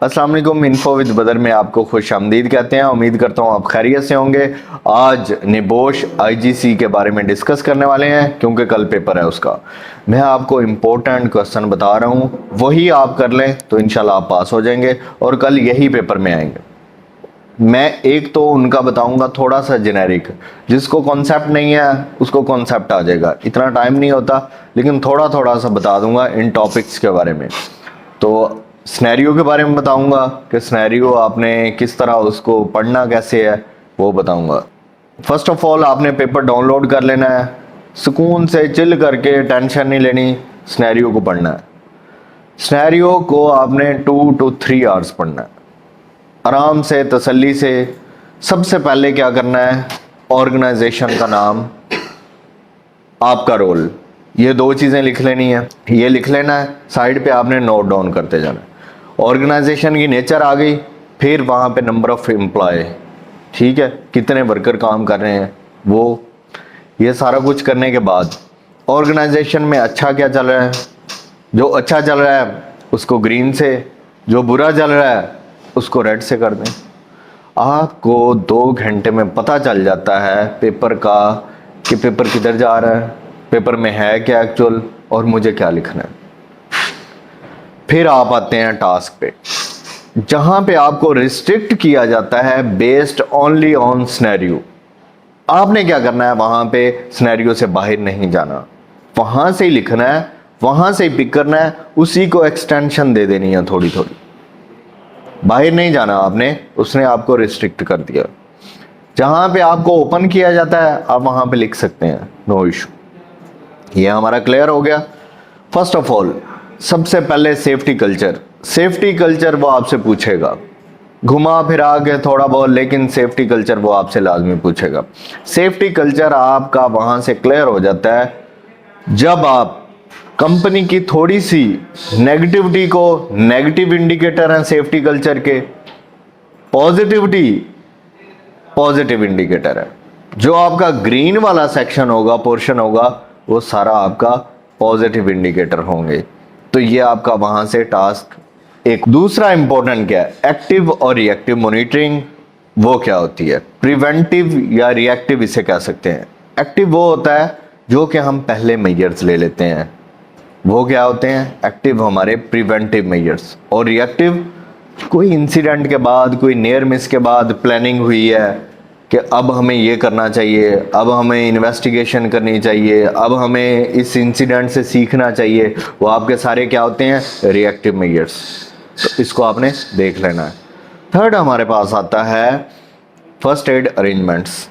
अस्सलाम वालेकुम। Info with बदर में आपको खुश आमदीद कहते हैं। उम्मीद करता हूँ आप खैरियत से होंगे। आज निबोश आईजीसी के बारे में डिस्कस करने वाले हैं क्योंकि कल पेपर है उसका। मैं आपको इम्पोर्टेंट क्वेश्चन बता रहा हूँ, वही आप कर लें तो इंशाल्लाह आप पास हो जाएंगे और कल यही पेपर में आएंगे। मैं एक तो उनका बताऊंगा थोड़ा सा जेनेरिक, जिसको कॉन्सेप्ट नहीं है उसको कॉन्सेप्ट आ जाएगा, इतना टाइम नहीं होता, लेकिन थोड़ा थोड़ा सा बता दूंगा इन टॉपिक्स के बारे में। तो स्नैरियो के बारे में बताऊंगा कि स्नैरियो आपने किस तरह उसको पढ़ना कैसे है वो बताऊंगा। फर्स्ट ऑफ ऑल आपने पेपर डाउनलोड कर लेना है, सुकून से चिल करके, टेंशन नहीं लेनी, स्नैरियो को पढ़ना है। स्नैरियो को आपने 2 to 3 आवर्स पढ़ना है, आराम से, तसल्ली से। सबसे पहले क्या करना है, ऑर्गेनाइजेशन का नाम, आपका रोल, ये 2 चीज़ें लिख लेनी है। ये लिख लेना है, साइड पे आपने नोट डाउन करते जाना है। ऑर्गेनाइजेशन की नेचर आ गई, फिर वहाँ पे नंबर ऑफ एम्प्लॉय, ठीक है, कितने वर्कर काम कर रहे हैं वो, ये सारा कुछ करने के बाद ऑर्गेनाइजेशन में अच्छा क्या चल रहा है, जो अच्छा चल रहा है उसको ग्रीन से, जो बुरा चल रहा है उसको रेड से कर दें। आपको 2 घंटे में पता चल जाता है पेपर का कि पेपर किधर जा रहा है, पेपर में है क्या एक्चुअल, और मुझे क्या लिखना है। फिर आप आते हैं टास्क पे, जहां पे आपको रिस्ट्रिक्ट किया जाता है बेस्ड ओनली ऑन स्नैरियो। आपने क्या करना है, वहां पे स्नैरियो से बाहर नहीं जाना, वहां से ही लिखना है, वहां से ही पिक करना है, उसी को एक्सटेंशन दे देनी है थोड़ी थोड़ी, बाहर नहीं जाना आपने, उसने आपको रिस्ट्रिक्ट कर दिया। जहां पे आपको ओपन किया जाता है आप वहां पे लिख सकते हैं, नो इशू। ये हमारा क्लियर हो गया। फर्स्ट ऑफ ऑल सबसे पहले सेफ्टी कल्चर। सेफ्टी कल्चर वो आपसे पूछेगा, घुमा फिरा के थोड़ा बहुत, लेकिन सेफ्टी कल्चर वो आपसे लाजमी पूछेगा। सेफ्टी कल्चर आपका वहां से क्लियर हो जाता है जब आप कंपनी की थोड़ी सी नेगेटिविटी को, नेगेटिव इंडिकेटर हैं सेफ्टी कल्चर के, पॉजिटिविटी पॉजिटिव इंडिकेटर है। जो आपका ग्रीन वाला सेक्शन होगा, पोर्शन होगा, वो सारा आपका पॉजिटिव इंडिकेटर होंगे। तो ये आपका वहां से टास्क। एक दूसरा इंपॉर्टेंट क्या है, एक्टिव और रिएक्टिव मॉनिटरिंग। वो क्या होती है, प्रिवेंटिव या रिएक्टिव इसे कह सकते हैं। एक्टिव वो होता है जो कि हम पहले मेजर्स ले लेते हैं, वो क्या होते हैं, एक्टिव हमारे प्रिवेंटिव मेजर्स। और रिएक्टिव कोई इंसिडेंट के बाद, कोई नियर मिस के बाद प्लानिंग हुई है कि अब हमें ये करना चाहिए, अब हमें इन्वेस्टिगेशन करनी चाहिए, अब हमें इस इंसिडेंट से सीखना चाहिए, वो आपके सारे क्या होते हैं, रिएक्टिव मेजर्स। तो इसको आपने देख लेना है। थर्ड हमारे पास आता है first aid arrangements.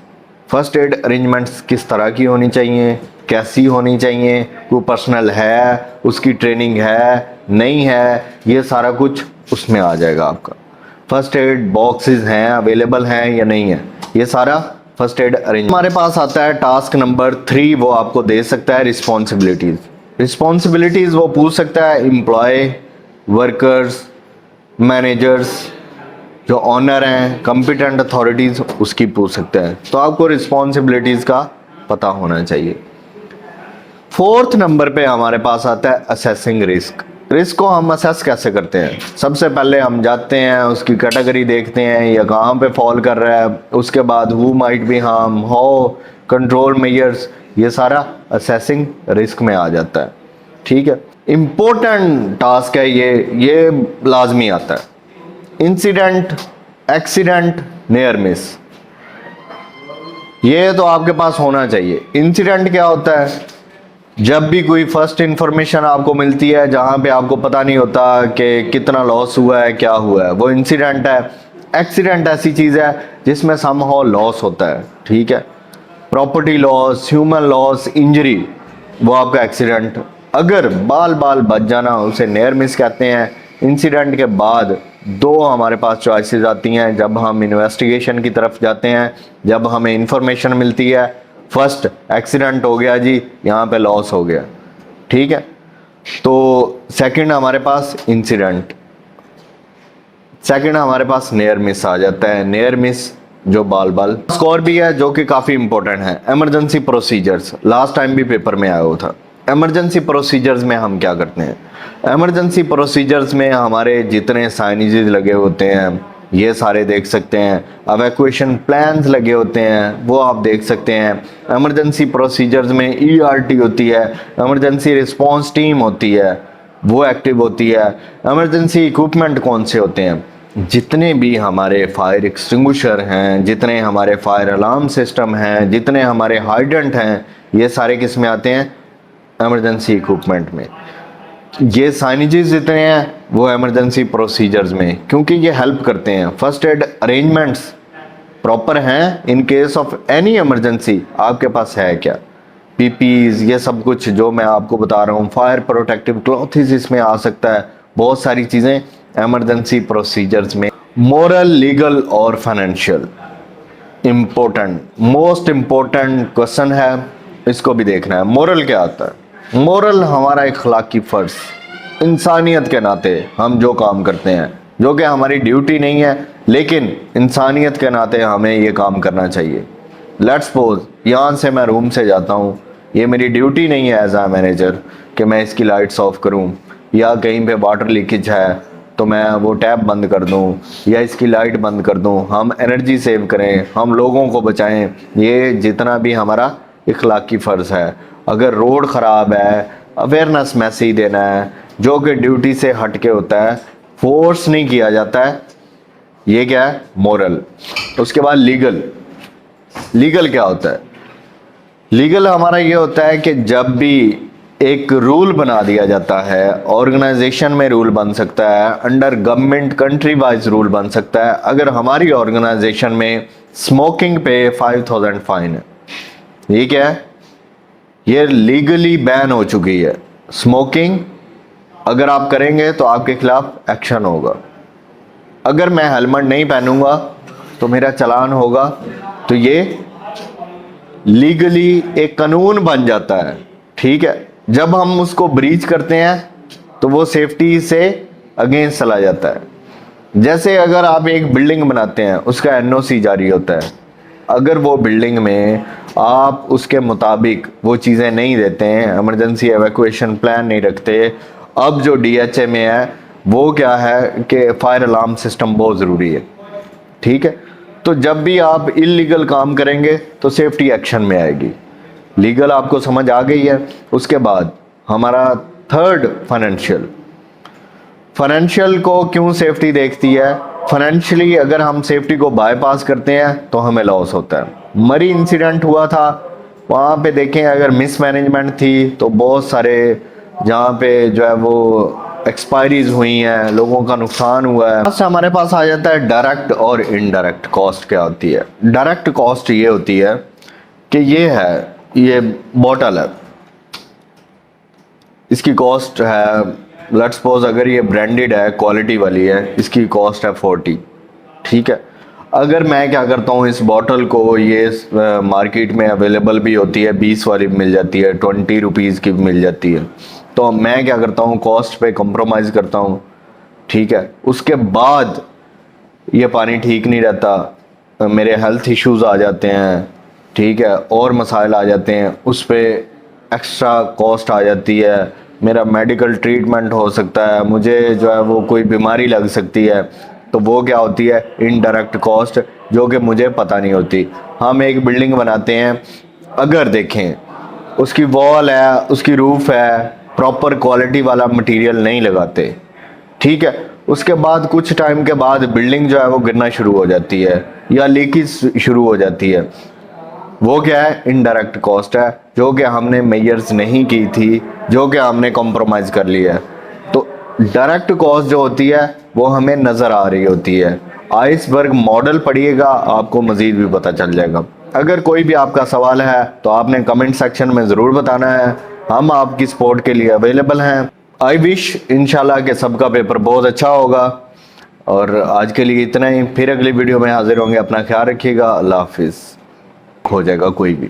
First aid arrangements किस तरह की होनी चाहिए, कैसी होनी चाहिए, कोई पर्सनल है, उसकी ट्रेनिंग है नहीं है, ये सारा कुछ उसमें आ जाएगा आपका। फर्स्ट एड बॉक्सेस हैं, अवेलेबल हैं या नहीं है, ये सारा फर्स्ट एड अरेंज। हमारे पास आता है टास्क नंबर 3, वो आपको दे सकता है रिस्पॉन्सिबिलिटीज। रिस्पॉन्सिबिलिटीज वो पूछ सकता है एम्प्लॉय, वर्कर्स, मैनेजर्स, जो ऑनर हैं, कॉम्पिटेंट अथॉरिटीज, उसकी पूछ सकता है। तो आपको रिस्पॉन्सिबिलिटीज का पता होना चाहिए। 4th नंबर पे हमारे पास आता है असेसिंग रिस्क। रिस्क को हम असेस कैसे करते हैं, सबसे पहले हम जाते हैं, उसकी कैटेगरी देखते हैं, या कहाँ पे फॉल कर रहा है, उसके बाद who might be harm, how, control measures, ये सारा असेसिंग रिस्क में आ जाता है। ठीक है, इंपॉर्टेंट टास्क है ये लाजमी आता है। इंसिडेंट, एक्सीडेंट, नियर मिस, ये तो आपके पास होना चाहिए। इंसिडेंट क्या होता है, जब भी कोई फर्स्ट इंफॉर्मेशन आपको मिलती है जहां पे आपको पता नहीं होता कि कितना लॉस हुआ है, क्या हुआ है, वो इंसिडेंट है। एक्सीडेंट ऐसी चीज है जिसमें समहाउ लॉस होता है, ठीक है, property loss, human loss, injury, वो आपका एक्सीडेंट। अगर बाल बाल बच जाना उसे नियर मिस कहते हैं। इंसिडेंट के बाद 2 हमारे पास चॉइसेस आती हैं जब हम इन्वेस्टिगेशन की तरफ जाते हैं, जब हमें इंफॉर्मेशन मिलती है। फर्स्ट एक्सीडेंट हो गया जी, यहाँ पे लॉस हो गया, ठीक है, तो सेकंड हमारे पास इंसिडेंट, सेकंड हमारे पास नियर मिस आ जाता है। नियर मिस जो बाल बाल स्कोर भी है, जो कि काफी इंपॉर्टेंट है। इमरजेंसी प्रोसीजर्स लास्ट टाइम भी पेपर में आया हुआ था, इमरजेंसी प्रोसीजर्स में हम क्या करते हैं? इमरजेंसी प्रोसीजर्स में हमारे जितने साइनेजेस लगे होते हैं ये सारे देख सकते हैं, एवैक्यूएशन प्लान्स लगे होते हैं वो आप देख सकते हैं। इमरजेंसी प्रोसीजर्स में ERT होती है, इमरजेंसी रिस्पांस टीम होती है, वो एक्टिव होती है। इमरजेंसी इक्विपमेंट कौन से होते हैं? जितने भी हमारे फायर एक्सटिंग्विशर हैं, जितने हमारे फायर अलार्म सिस्टम हैं, जितने हमारे हाइडेंट हैं, ये सारे किस में आते हैं? इमरजेंसी इक्विपमेंट में। ये साइनेजेस जितने हैं वो इमरजेंसी प्रोसीजर्स में, क्योंकि ये हेल्प करते हैं। फर्स्ट एड अरेंजमेंट्स प्रॉपर हैं in case of any emergency आपके पास है क्या? PPEs ये सब कुछ जो मैं आपको बता रहा हूँ, फायर प्रोटेक्टिव क्लॉथ्स इसमें आ सकता है, बहुत सारी चीज़ें इमरजेंसी प्रोसीजर्स में। मोरल, लीगल और financial important, most important question है, इसको भी देखना है। मोरल क्या आता है? मोरल हमारा इखलाकी फ़र्ज, इंसानियत के नाते हम जो काम करते हैं, जो कि हमारी ड्यूटी नहीं है लेकिन इंसानियत के नाते हमें ये काम करना चाहिए। लेट्स सपोज यहाँ से मैं रूम से जाता हूँ, ये मेरी ड्यूटी नहीं है एज आ मैनेजर कि मैं इसकी लाइट्स ऑफ करूँ, या कहीं पे वाटर लीकेज है तो मैं वो टैप बंद कर दूँ या इसकी लाइट बंद कर दूँ। हम एनर्जी सेव करें, हम लोगों को बचाएं, ये जितना भी हमारा इखलाकी फ़र्ज़ है। अगर रोड ख़राब है, अवेयरनेस मैसेज देना है जो कि ड्यूटी से हट के होता है, फोर्स नहीं किया जाता है, ये क्या है? मोरल। उसके बाद लीगल। लीगल क्या होता है? लीगल हमारा ये होता है कि जब भी एक रूल बना दिया जाता है, ऑर्गेनाइजेशन में रूल बन सकता है, under government country wise rule बन सकता है। अगर हमारी ऑर्गेनाइजेशन में स्मोकिंग पे 5000 फाइन है, ये क्या है? ये लीगली बैन हो चुकी है। स्मोकिंग अगर आप करेंगे तो आपके खिलाफ एक्शन होगा। अगर मैं हेलमेट नहीं पहनूंगा तो मेरा चालान होगा। तो ये लीगली एक कानून बन जाता है, ठीक है। जब हम उसको ब्रीच करते हैं तो वो सेफ्टी से अगेंस्ट चला जाता है। जैसे अगर आप एक बिल्डिंग बनाते हैं, उसका NOC जारी होता है, अगर वो बिल्डिंग में आप उसके मुताबिक वो चीज़ें नहीं देते हैं, इमरजेंसी एवैक्यूएशन प्लान नहीं रखते, अब जो DHA में है वो क्या है कि फायर अलार्म सिस्टम बहुत ज़रूरी है, ठीक है। तो जब भी आप इलीगल काम करेंगे तो सेफ्टी एक्शन में आएगी। लीगल आपको समझ आ गई है। उसके बाद हमारा थर्ड फाइनेंशियल। फाइनेंशियल को क्यों सेफ्टी देखती है? फाइनेंशियली अगर हम सेफ्टी को बाईपास करते हैं तो हमें लॉस होता है। मरी इंसिडेंट हुआ था, वहाँ पे देखें अगर मिसमैनेजमेंट थी तो बहुत सारे जहाँ पे जो है वो एक्सपायरीज हुई हैं, लोगों का नुकसान हुआ है। बस हमारे पास आ जाता है डायरेक्ट और इनडायरेक्ट कॉस्ट क्या होती है। डायरेक्ट कॉस्ट ये होती है कि ये बॉटल है, इसकी कॉस्ट है, लेट्स सपोज अगर ये ब्रांडेड है, क्वालिटी वाली है, इसकी कॉस्ट है 40, ठीक है। अगर मैं क्या करता हूँ, इस बॉटल को ये मार्केट में अवेलेबल भी होती है, 20 वाली भी मिल जाती है, 20 रुपीज़ की भी मिल जाती है, तो मैं क्या करता हूँ, कॉस्ट पे कॉम्प्रोमाइज़ करता हूँ, ठीक है। उसके बाद ये पानी ठीक नहीं रहता, मेरे हेल्थ इश्यूज़ आ जाते हैं, ठीक है, और मसाइल आ जाते हैं, उस पर एक्स्ट्रा कॉस्ट आ जाती है, मेरा मेडिकल ट्रीटमेंट हो सकता है, मुझे जो है वो कोई बीमारी लग सकती है, तो वो क्या होती है? इनडायरेक्ट कॉस्ट, जो कि मुझे पता नहीं होती। हम एक बिल्डिंग बनाते हैं, अगर देखें उसकी वॉल है, उसकी रूफ है, प्रॉपर क्वालिटी वाला मटेरियल नहीं लगाते, ठीक है, उसके बाद कुछ टाइम के बाद बिल्डिंग जो है वो गिरना शुरू हो जाती है या लीकेज शुरू हो जाती है, वो क्या है? इनडायरेक्ट कॉस्ट है, जो कि हमने मेजर्स नहीं की थी, जो कि हमने कॉम्प्रोमाइज़ कर लिया है। तो डायरेक्ट कॉस्ट जो होती है वो हमें नज़र आ रही होती है। आइसबर्ग मॉडल पढ़िएगा, आपको मज़ीद भी पता चल जाएगा। अगर कोई भी आपका सवाल है तो आपने कमेंट सेक्शन में ज़रूर बताना है, हम आपकी सपोर्ट के लिए अवेलेबल हैं। आई विश इंशाल्लाह कि सबका पेपर बहुत अच्छा होगा। और आज के लिए इतना ही, फिर अगली वीडियो में हाजिर होंगे। अपना ख्याल रखिएगा। अल्लाह हाफिज़। हो जाएगा कोई भी।